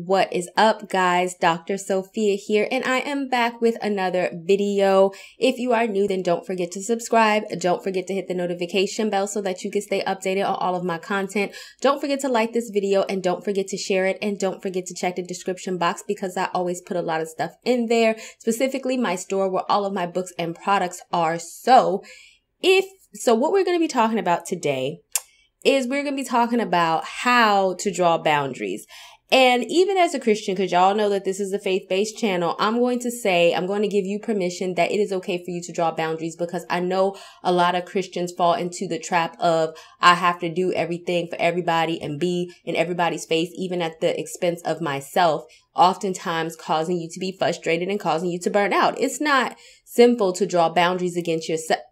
What is up, guys? Dr. Sophia here, and I am back with another video. If you are new, then don't forget to subscribe. Don't forget to hit the notification bell so that you can stay updated on all of my content. Don't forget to like this video, and don't forget to share it, and don't forget to check the description box because I always put a lot of stuff in there, specifically my store where all of my books and products are. So what we're going to be talking about today is we're going to be talking about how to draw boundaries. And even as a Christian, because y'all know that this is a faith-based channel, I'm going to give you permission that it is okay for you to draw boundaries, because I know a lot of Christians fall into the trap of, I have to do everything for everybody and be in everybody's face, even at the expense of myself, oftentimes causing you to be frustrated and causing you to burn out. It's not simple to draw boundaries around yourself.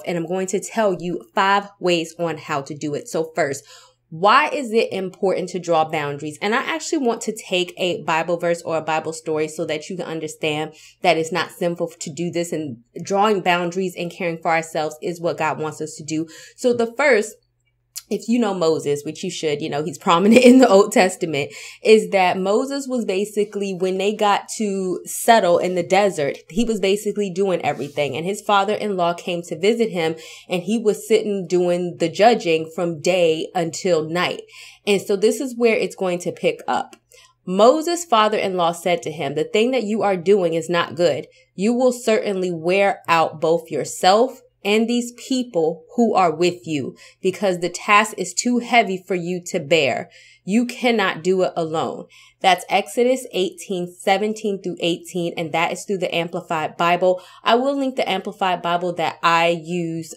And I'm going to tell you 5 ways on how to do it. So first, why is it important to draw boundaries? And I actually want to take a Bible verse or a Bible story so that you can understand that it's not simple to do this, and drawing boundaries and caring for ourselves is what God wants us to do. So the first, if you know Moses, which you should, he's prominent in the Old Testament, is that Moses was basically, when they got to settle in the desert, he was basically doing everything. And his father-in-law came to visit him, and he was sitting doing the judging from day until night. And so this is where it's going to pick up. Moses' father-in-law said to him, "The thing that you are doing is not good. You will certainly wear out both yourself and these people who are with you, because the task is too heavy for you to bear. You cannot do it alone." That's Exodus 18:17 through 18, and that is through the Amplified Bible. I will link the Amplified Bible that I use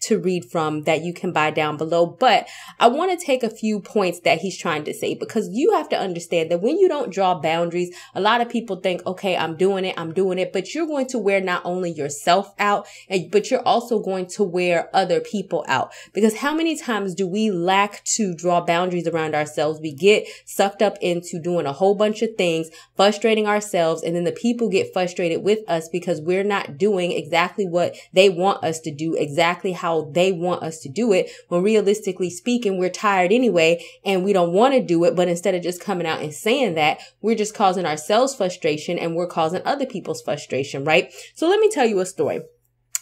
to read from, that you can buy down below. But I want to take a few points that he's trying to say, because you have to understand that when you don't draw boundaries, a lot of people think, okay, I'm doing it, but you're going to wear not only yourself out, but you're also going to wear other people out. Because how many times do we lack to draw boundaries around ourselves? We get sucked up into doing a whole bunch of things, frustrating ourselves, and then the people get frustrated with us because we're not doing exactly what they want us to do, exactly how they want us to do it, when realistically speaking, we're tired anyway and we don't want to do it. But instead of just coming out and saying that, we're just causing ourselves frustration and we're causing other people's frustration, right? So let me tell you a story.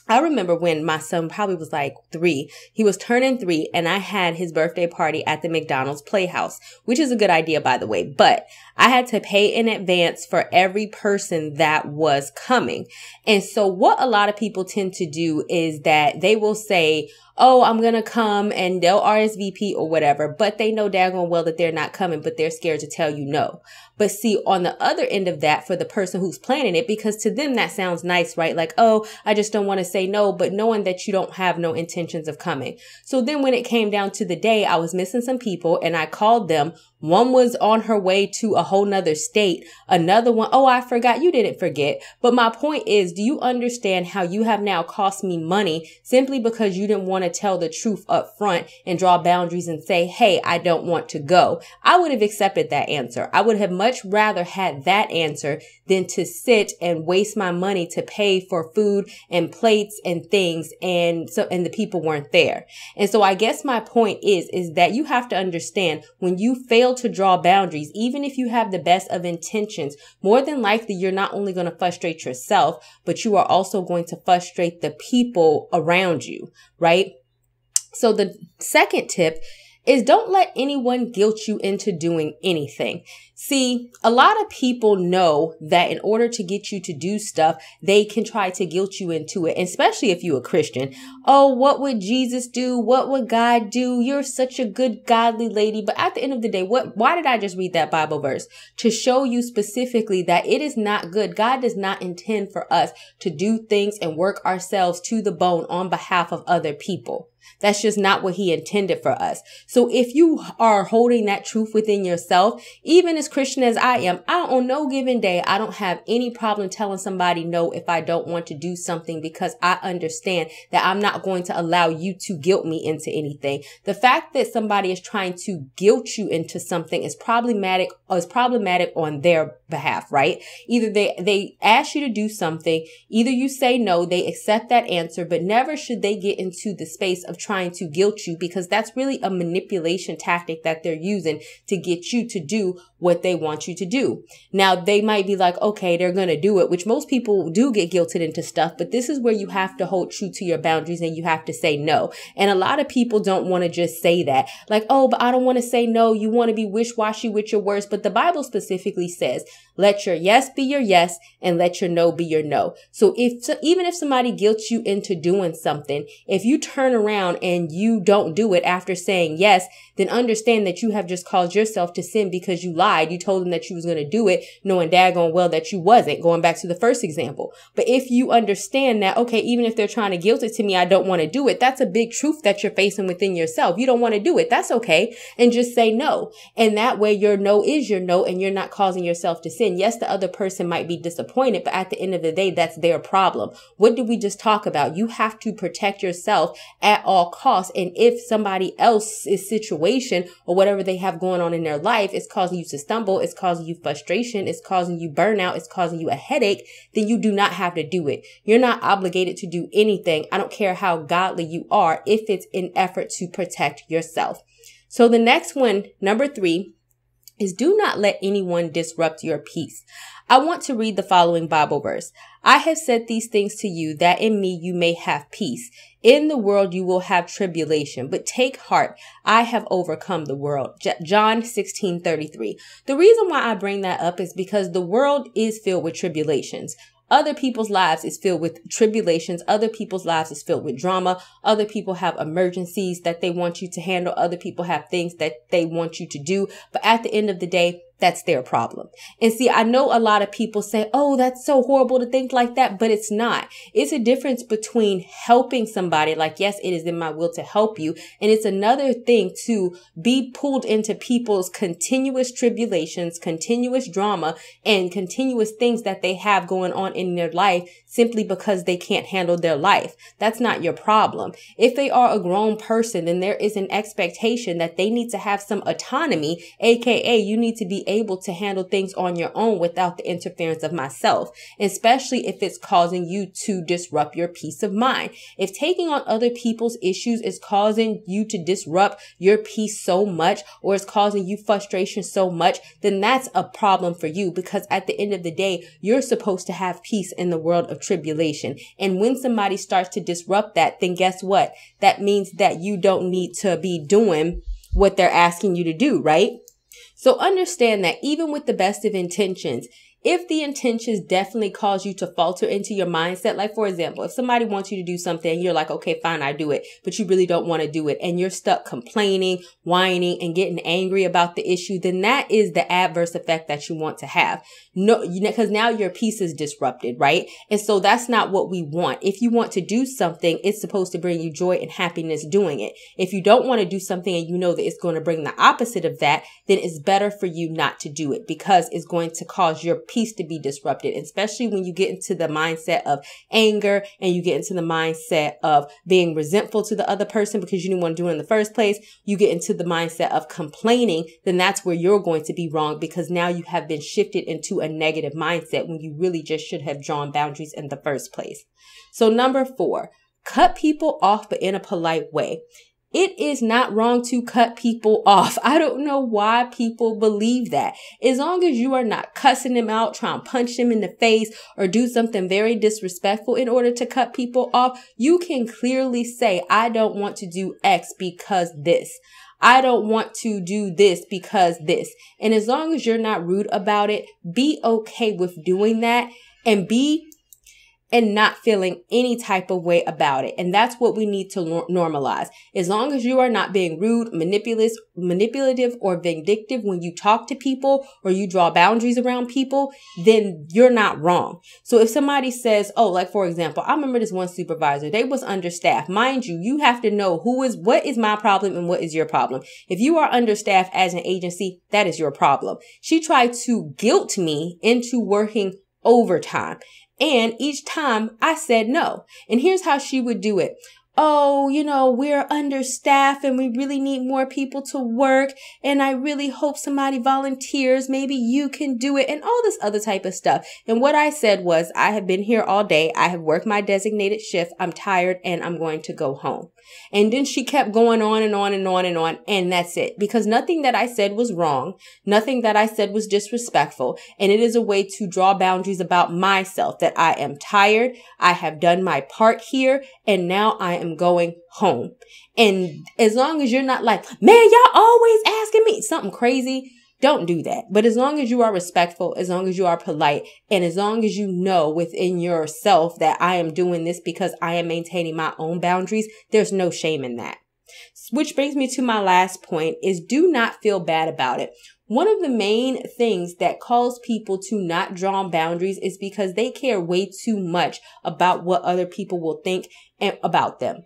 I remember when my son probably was like 3, he was turning 3, and I had his birthday party at the McDonald's Playhouse, which is a good idea, by the way, but I had to pay in advance for every person that was coming. And so what a lot of people tend to do is that they will say, "Oh, I'm going to come," and they'll RSVP or whatever, but they know daggone well that they're not coming, but they're scared to tell you no. But see, on the other end of that, for the person who's planning it, because to them that sounds nice, right? Like, oh, I just don't want to say no, but knowing that you don't have no intentions of coming. So then when it came down to the day, I was missing some people, and I called them. One was on her way to a whole nother state. Another one, "Oh, I forgot." You didn't forget. But my point is, do you understand how you have now cost me money simply because you didn't want to tell the truth up front and draw boundaries and say, "Hey, I don't want to go"? I would have accepted that answer. I would have much rather had that answer than to sit and waste my money to pay for food and plates and things, and the people weren't there. And so I guess my point is that you have to understand, when you fail to draw boundaries, even if you have the best of intentions, more than likely you're not only going to frustrate yourself, but you are also going to frustrate the people around you, right? So the second tip is, don't let anyone guilt you into doing anything. See, a lot of people know that in order to get you to do stuff, they can try to guilt you into it, especially if you're a Christian. "Oh, what would Jesus do? What would God do? You're such a good, godly lady." But at the end of the day, why did I just read that Bible verse? To show you specifically that it is not good. God does not intend for us to do things and work ourselves to the bone on behalf of other people. That's just not what he intended for us. So if you are holding that truth within yourself, even as Christian as I am, on no given day, I don't have any problem telling somebody no if I don't want to do something, because I understand that I'm not going to allow you to guilt me into anything. The fact that somebody is trying to guilt you into something is problematic on their behalf, right? Either they ask you to do something, either you say no, they accept that answer, but never should they get into the space of of trying to guilt you, because that's really a manipulation tactic that they're using to get you to do what they want you to do. Now, they might be like, okay, they're going to do it, which most people do get guilted into stuff, but this is where you have to hold true to your boundaries and you have to say no. And a lot of people don't want to just say that, like, oh, but I don't want to say no. You want to be wish-washy with your words. But the Bible specifically says, let your yes be your yes and let your no be your no. So even if somebody guilts you into doing something, if you turn around and you don't do it after saying yes, then understand that you have just caused yourself to sin because you lied. You told them that you was going to do it, knowing daggone well that you wasn't, going back to the first example. But if you understand that, okay, even if they're trying to guilt it to me, I don't want to do it. That's a big truth that you're facing within yourself. You don't want to do it. That's okay. And just say no. And that way your no is your no and you're not causing yourself to sin. Yes, the other person might be disappointed, but at the end of the day, that's their problem. What did we just talk about? You have to protect yourself at all costs. And if somebody else's situation or whatever they have going on in their life is causing you to stumble, it's causing you frustration, it's causing you burnout, it's causing you a headache, then you do not have to do it. You're not obligated to do anything. I don't care how godly you are if it's in effort to protect yourself. So the next one, number 3, is do not let anyone disrupt your peace. I want to read the following Bible verse. I have said these things to you that in me you may have peace. In the world you will have tribulation, but take heart. I have overcome the world. John 16:33. The reason why I bring that up is because the world is filled with tribulations. Other people's lives is filled with tribulations. Other people's lives is filled with drama. Other people have emergencies that they want you to handle. Other people have things that they want you to do. But at the end of the day, that's their problem. And see, I know a lot of people say, oh, that's so horrible to think like that, but it's not. It's a difference between helping somebody, like, yes, it is in my will to help you. And it's another thing to be pulled into people's continuous tribulations, continuous drama, and continuous things that they have going on in their life simply because they can't handle their life. That's not your problem. If they are a grown person, then there is an expectation that they need to have some autonomy, aka you need to be able to handle things on your own without the interference of myself, especially if it's causing you to disrupt your peace of mind. If taking on other people's issues is causing you to disrupt your peace so much, or is causing you frustration so much, then that's a problem for you, because at the end of the day, you're supposed to have peace in the world of tribulation. And when somebody starts to disrupt that, then guess what? That means that you don't need to be doing what they're asking you to do, right? So understand that even with the best of intentions, if the intentions definitely cause you to falter into your mindset, like for example, if somebody wants you to do something and you're like, okay, fine, I do it, but you really don't want to do it, and you're stuck complaining, whining, and getting angry about the issue, then that is the adverse effect that you want to have. No, because now your peace is disrupted, right? And so that's not what we want. If you want to do something, it's supposed to bring you joy and happiness doing it. If you don't want to do something and you know that it's going to bring the opposite of that, then it's better for you not to do it, because it's going to cause your peace to be disrupted, especially when you get into the mindset of anger and you get into the mindset of being resentful to the other person because you didn't want to do it in the first place. You get into the mindset of complaining, then that's where you're going to be wrong, because now you have been shifted into a negative mindset when you really just should have drawn boundaries in the first place. So number 4, cut people off, but in a polite way. It is not wrong to cut people off. I don't know why people believe that. As long as you are not cussing them out, trying to punch them in the face, or do something very disrespectful in order to cut people off, you can clearly say, I don't want to do X because this. I don't want to do this because this. And as long as you're not rude about it, be okay with doing that and not feeling any type of way about it. And that's what we need to normalize. As long as you are not being rude, manipulative, or vindictive when you talk to people or you draw boundaries around people, then you're not wrong. So if somebody says, oh, like for example, I remember this one supervisor, they was understaffed. Mind you, you have to know what is my problem and what is your problem. If you are understaffed as an agency, that is your problem. She tried to guilt me into working overtime. And each time I said no. And here's how she would do it. Oh, we're understaffed and we really need more people to work. And I really hope somebody volunteers. Maybe you can do it, and all this other type of stuff. And what I said was, I have been here all day. I have worked my designated shift. I'm tired and I'm going to go home. And then she kept going on and on and on and on. And that's it. Because nothing that I said was wrong. Nothing that I said was disrespectful. And it is a way to draw boundaries about myself, that I am tired. I have done my part here. And now I am going home. And as long as you're not like, man, y'all always asking me something crazy, don't do that. But as long as you are respectful, as long as you are polite, and as long as you know within yourself that I am doing this because I am maintaining my own boundaries, there's no shame in that. Which brings me to my last point is do not feel bad about it. One of the main things that cause people to not draw boundaries is because they care way too much about what other people will think about them.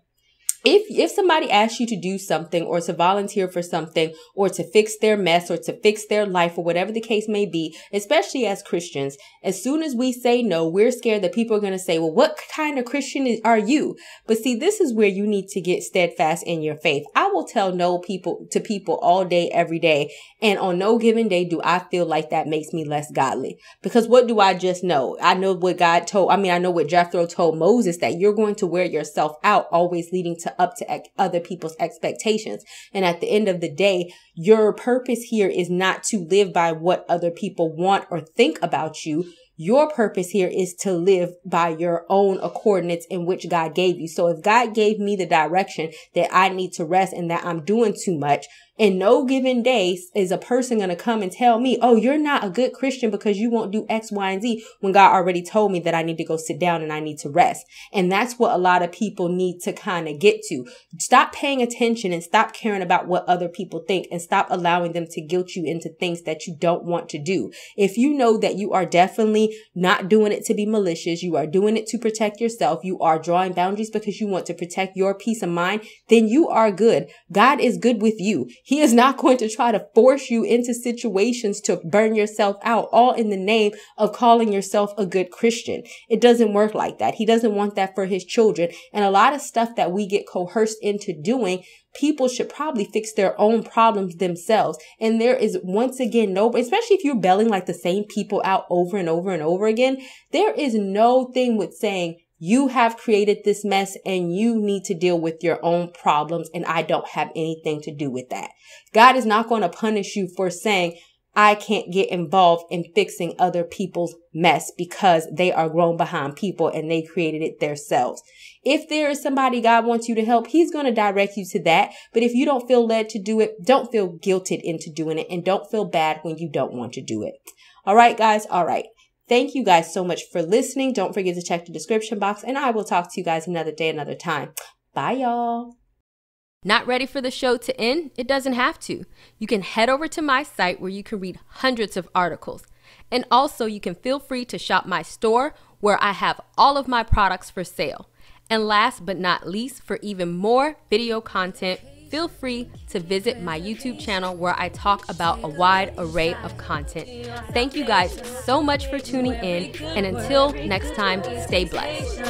If somebody asks you to do something or to volunteer for something or to fix their mess or to fix their life or whatever the case may be, especially as Christians, as soon as we say no, we're scared that people are going to say, well, what kind of Christian are you? But see, this is where you need to get steadfast in your faith. I will tell no to people all day, every day. And on no given day do I feel like that makes me less godly. Because what do I just know? I know what I know what Jethro told Moses, that you're going to wear yourself out, always leading up to other people's expectations. And at the end of the day, your purpose here is not to live by what other people want or think about you. Your purpose here is to live by your own coordinates in which God gave you. So if God gave me the direction that I need to rest and that I'm doing too much, in no given day is a person going to come and tell me, oh, you're not a good Christian because you won't do X, Y, and Z, when God already told me that I need to go sit down and I need to rest. And that's what a lot of people need to kind of get to. Stop paying attention and stop caring about what other people think, and stop allowing them to guilt you into things that you don't want to do. If you know that you are definitely not doing it to be malicious, you are doing it to protect yourself, you are drawing boundaries because you want to protect your peace of mind, then you are good. God is good with you. He is not going to try to force you into situations to burn yourself out, all in the name of calling yourself a good Christian. It doesn't work like that. He doesn't want that for his children. And a lot of stuff that we get coerced into doing, people should probably fix their own problems themselves. And there is, once again, especially if you're bailing like the same people out over and over and over again, there is no thing with saying, you have created this mess and you need to deal with your own problems, and I don't have anything to do with that. God is not going to punish you for saying, I can't get involved in fixing other people's mess because they are grown behind people and they created it themselves. If there is somebody God wants you to help, he's going to direct you to that. But if you don't feel led to do it, don't feel guilted into doing it, and don't feel bad when you don't want to do it. All right, guys. All right. Thank you guys so much for listening. Don't forget to check the description box, and I will talk to you guys another day, another time. Bye, y'all. Not ready for the show to end? It doesn't have to. You can head over to my site where you can read hundreds of articles. And also you can feel free to shop my store where I have all of my products for sale. And last but not least, for even more video content, feel free to visit my YouTube channel where I talk about a wide array of content. Thank you guys so much for tuning in, and until next time, stay blessed.